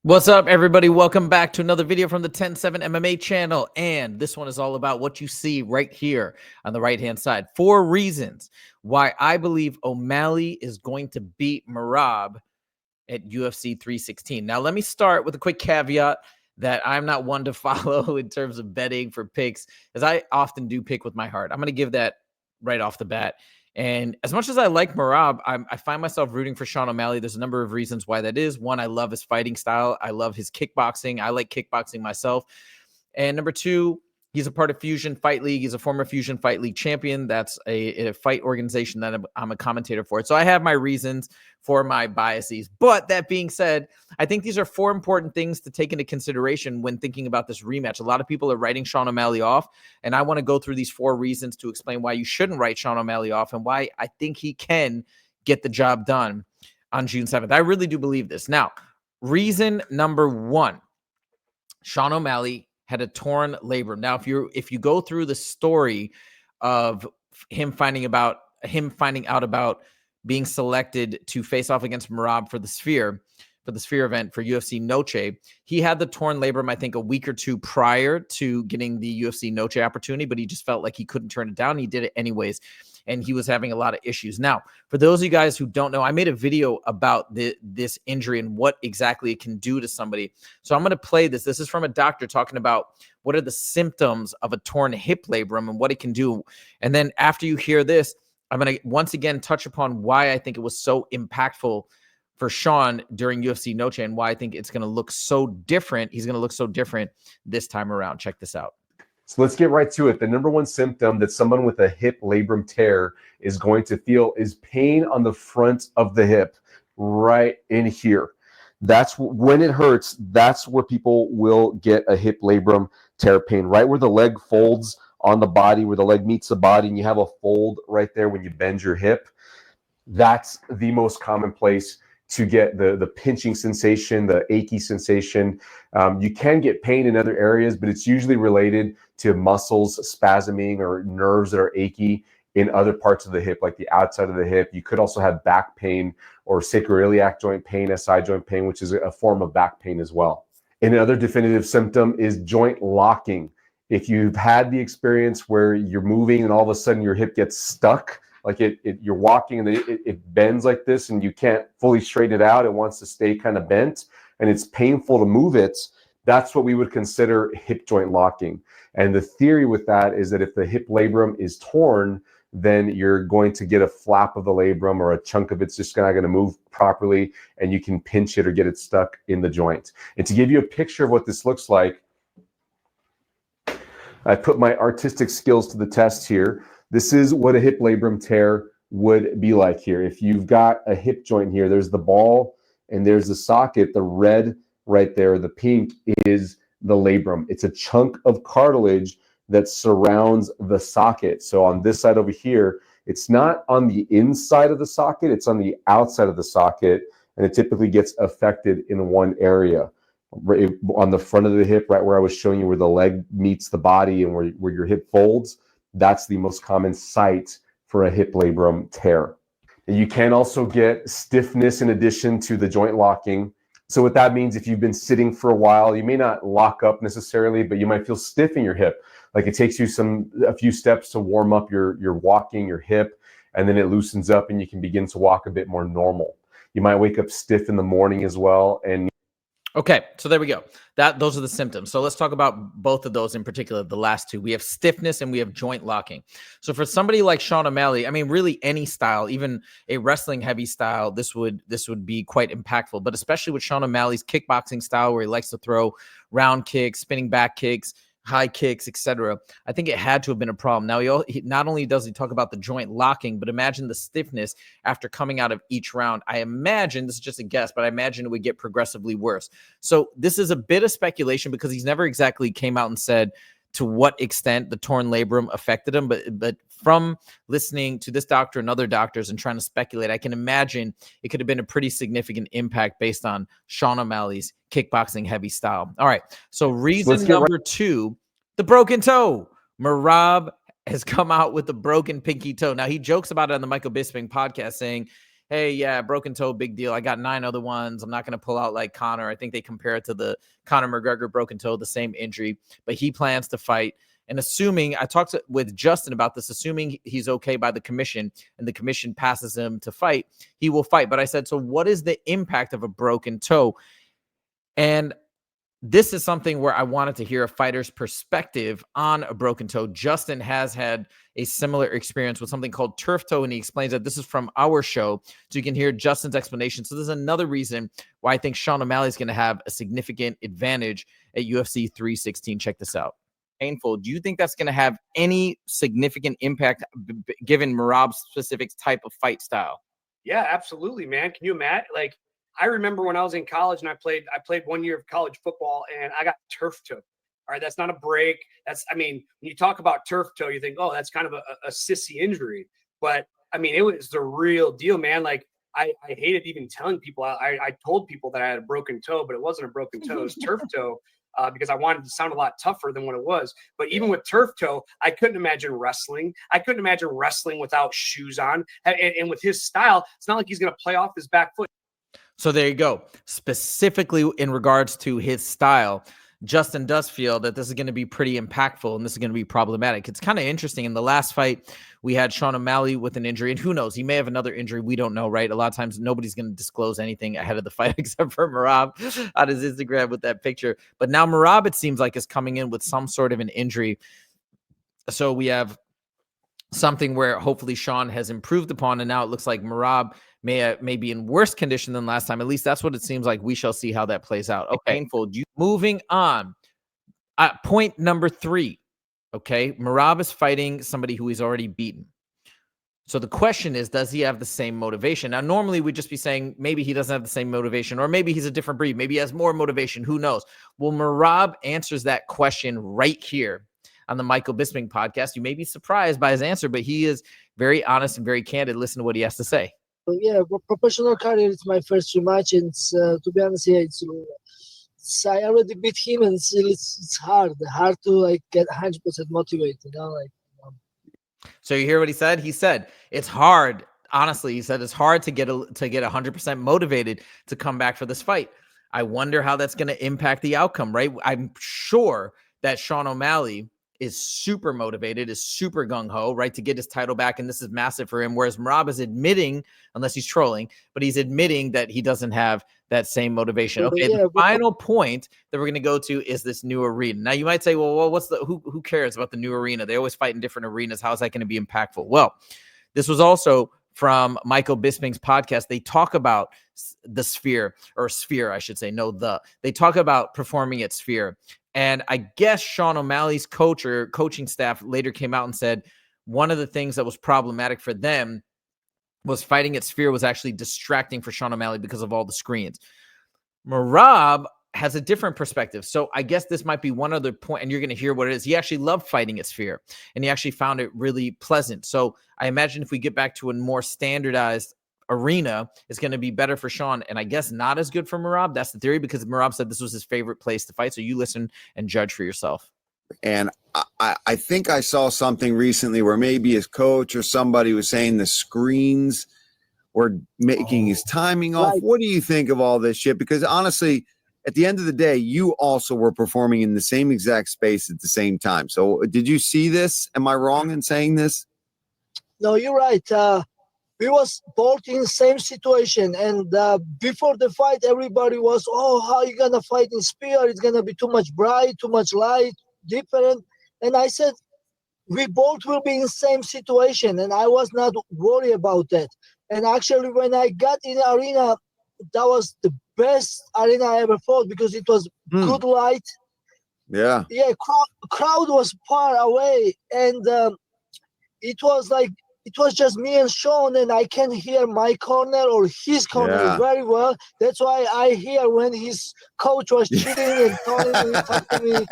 What's up, everybody? Welcome back to another video from the 10-7 MMA channel. And this one is all about what you see right here on the right-hand side. 4 reasons why I believe O'Malley is going to beat Merab at UFC 316. Now, let me start with a quick caveat that I'm not one to follow in terms of betting for picks, as I often do pick with my heart. I'm going to give that right off the bat. And as much as I like Merab, I find myself rooting for Sean O'Malley. There's a number of reasons why that is. One, I love his fighting style. I love his kickboxing. I like kickboxing myself. And number two, he's a part of Fusion Fight League. He's a former Fusion Fight League champion. That's a fight organization that I'm a commentator for. So I have my reasons for my biases. But that being said, I think these are 4 important things to take into consideration when thinking about this rematch. A lot of people are writing Sean O'Malley off, and I want to go through these 4 reasons to explain why you shouldn't write Sean O'Malley off and why I think he can get the job done on June 7th. I really do believe this. Now, reason number 1, Sean O'Malley had a torn labrum. Now, if you go through the story of him finding out about being selected to face off against Merab for the Sphere event for UFC Noche, he had the torn labrum, I think, a week or 2 prior to getting the UFC Noche opportunity, but he just felt like he couldn't turn it down. He did it anyways, and he was having a lot of issues. Now, for those of you guys who don't know, I made a video about this injury and what exactly it can do to somebody. So I'm going to play this. This is from a doctor talking about what are the symptoms of a torn hip labrum and what it can do. And then after you hear this, I'm going to once again touch upon why I think it was so impactful for Sean during UFC Noche and why I think it's going to look so different. He's going to look so different this time around. Check this out. So let's get right to it. The number 1 symptom that someone with a hip labrum tear is going to feel is pain on the front of the hip, right in here. That's when it hurts. That's where people will get a hip labrum tear pain, right where the leg folds on the body, where the leg meets the body, and you have a fold right there when you bend your hip. That's the most common place to get the pinching sensation, the achy sensation. You can get pain in other areas, but it's usually related to muscles spasming or nerves that are achy in other parts of the hip, like the outside of the hip. You could also have back pain or sacroiliac joint pain, SI joint pain, which is a form of back pain as well. And another definitive symptom is joint locking. If you've had the experience where you're moving and all of a sudden your hip gets stuck, like you're walking and it bends like this and you can't fully straighten it out. It wants to stay kind of bent and it's painful to move it. That's what we would consider hip joint locking. And the theory with that is that if the hip labrum is torn, then you're going to get a flap of the labrum or a chunk of it's just not going to move properly and you can pinch it or get it stuck in the joint. And to give you a picture of what this looks like, I put my artistic skills to the test here. This is what a hip labrum tear would be like here. If you've got a hip joint here, there's the ball and there's the socket. The red right there, the pink, is the labrum. It's a chunk of cartilage that surrounds the socket. So on this side over here, it's not on the inside of the socket, it's on the outside of the socket, and it typically gets affected in one area. Right on the front of the hip, right where I was showing you where the leg meets the body and where your hip folds, that's the most common site for a hip labrum tear. And you can also get stiffness in addition to the joint locking. So what that means, if you've been sitting for a while, you may not lock up necessarily, but you might feel stiff in your hip. Like it takes you a few steps to warm up your walking, your hip, and then it loosens up and you can begin to walk a bit more normal. You might wake up stiff in the morning as well. And okay, so there we go. Those are the symptoms. So let's talk about both of those in particular, the last 2. We have stiffness and we have joint locking. So for somebody like Sean O'Malley, I mean, really any style, even a wrestling heavy style, this would be quite impactful. But especially with Sean O'Malley's kickboxing style, where he likes to throw round kicks, spinning back kicks, high kicks, etc. I think it had to have been a problem. Now, he not only does he talk about the joint locking, but imagine the stiffness after coming out of each round. I imagine, this is just a guess, but I imagine it would get progressively worse. So this is a bit of speculation because he's never exactly came out and said to what extent the torn labrum affected him. But from listening to this doctor and other doctors and trying to speculate, I can imagine it could have been a pretty significant impact based on Sean O'Malley's kickboxing heavy style. All right. So reason number 2, the broken toe. Merab has come out with a broken pinky toe. Now, he jokes about it on the Michael Bisping podcast saying hey, yeah, broken toe, big deal. I got 9 other ones. I'm not going to pull out like Conor. I think they compare it to the Conor McGregor broken toe, the same injury, but he plans to fight. And assuming, I talked with Justin about this, assuming he's okay by the commission and the commission passes him to fight, he will fight. But I said, so what is the impact of a broken toe? And this is something where I wanted to hear a fighter's perspective on a broken toe. Justin has had a similar experience with something called turf toe, and he explains that this is from our show, so you can hear Justin's explanation. So there's another reason why I think Sean O'Malley is going to have a significant advantage at UFC 316. Check this out. Painful. Do you think that's going to have any significant impact given Merab's specific type of fight style? Yeah, absolutely, man. Can you imagine? Like, I remember when I was in college and I played 1 year of college football and I got turf toe. All right, that's not a break. I mean, when you talk about turf toe, you think, oh, that's kind of a sissy injury. But I mean, it was the real deal, man. Like, I hated even telling people. I told people that I had a broken toe, but it wasn't a broken toe. It was turf toe. Because I wanted to sound a lot tougher than what it was. But even with turf toe, I couldn't imagine wrestling. I couldn't imagine wrestling without shoes on. And with his style, it's not like he's going to play off his back foot. So there you go. Specifically in regards to his style, Justin does feel that this is going to be pretty impactful and this is going to be problematic. It's kind of interesting. In the last fight, we had Sean O'Malley with an injury, and who knows? He may have another injury. We don't know, right? A lot of times nobody's going to disclose anything ahead of the fight except for Merab on his Instagram with that picture. But now Merab, it seems like, is coming in with some sort of an injury. So we have something where hopefully Sean has improved upon, and now it looks like Merab may be in worse condition than last time. At least that's what it seems like. We shall see how that plays out. Okay, painful. Moving on. Point number 3. Okay, Merab is fighting somebody who he's already beaten. So the question is, does he have the same motivation? Now, normally we'd just be saying maybe he doesn't have the same motivation, or maybe he's a different breed. Maybe he has more motivation. Who knows? Well, Merab answers that question right here on the Michael Bisping podcast. You may be surprised by his answer, but he is very honest and very candid. Listen to what he has to say. Yeah, professional career is my first rematch, and to be honest, yeah, I already beat him, and it's hard to like get 100% motivated, So you hear what he said? He said it's hard. Honestly, he said it's hard to get 100% motivated to come back for this fight. I wonder how that's going to impact the outcome, right? I'm sure that Sean O'Malley is super motivated, is super gung-ho, right, to get his title back, and this is massive for him, whereas Merab is admitting, unless he's trolling, but he's admitting that he doesn't have that same motivation. Okay, yeah, the final point that we're going to go to is this new arena. Now, you might say, well, what's who cares about the new arena? They always fight in different arenas. How is that going to be impactful? Well, this was also from Michael Bisping's podcast. They talk about the Sphere, I should say. They talk about performing at Sphere. And I guess Sean O'Malley's coach or coaching staff later came out and said one of the things that was problematic for them was fighting at Sphere was actually distracting for Sean O'Malley because of all the screens. Merab has a different perspective. So I guess this might be one other point, and you're going to hear what it is. He actually loved fighting at Sphere, and he actually found it really pleasant. So I imagine if we get back to a more standardized arena, it's going to be better for Sean, and I guess not as good for Merab. That's the theory, because Merab said this was his favorite place to fight. So you listen and judge for yourself. And I think I saw something recently where maybe his coach or somebody was saying the screens were making his timing off. Right. What do you think of all this shit? Because honestly, at the end of the day, you also were performing in the same exact space at the same time. So did you see this? Am I wrong in saying this? No, you're right. We was both in the same situation, and before the fight, everybody was, how you gonna fight in Sphere? It's gonna be too much bright, too much light, different. And I said, we both will be in the same situation, and I was not worried about that. And actually, when I got in the arena, that was the best arena I ever fought, because it was good light. Yeah. Yeah, crowd was far away, and it was just me and Sean, and I can hear my corner or his corner very well. That's why I hear when his coach was cheating and talking to me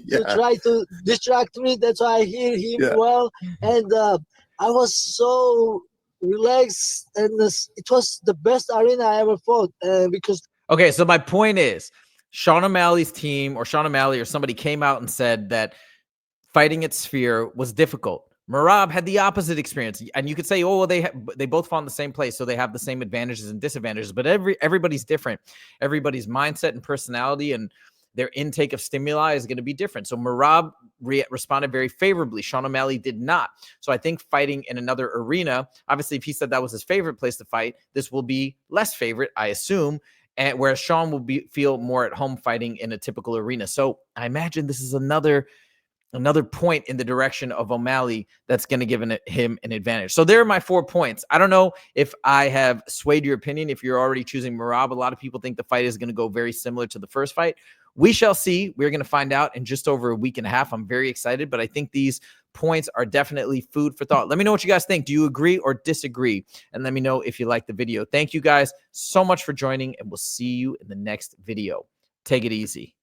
to try to distract me. That's why I hear him well. And I was so relaxed, and it was the best arena I ever fought because. Okay, so my point is, Sean O'Malley's team or Sean O'Malley or somebody came out and said that fighting at Sphere was difficult. Merab had the opposite experience, and you could say, "Oh, well, they both fought in the same place, so they have the same advantages and disadvantages." But everybody's different. Everybody's mindset and personality and their intake of stimuli is going to be different. So Merab responded very favorably. Sean O'Malley did not. So I think fighting in another arena, obviously, if he said that was his favorite place to fight, this will be less favorite, I assume. And whereas Sean will feel more at home fighting in a typical arena. So I imagine this is another point in the direction of O'Malley that's going to give him an advantage. So there are my 4 points. I don't know if I have swayed your opinion if you're already choosing Merab. A lot of people think the fight is going to go very similar to the first fight. We shall see. We're going to find out in just over a week and a half. I'm very excited, but I think these points are definitely food for thought. Let me know what you guys think. Do you agree or disagree? And let me know if you like the video. Thank you guys so much for joining, and we'll see you in the next video. Take it easy.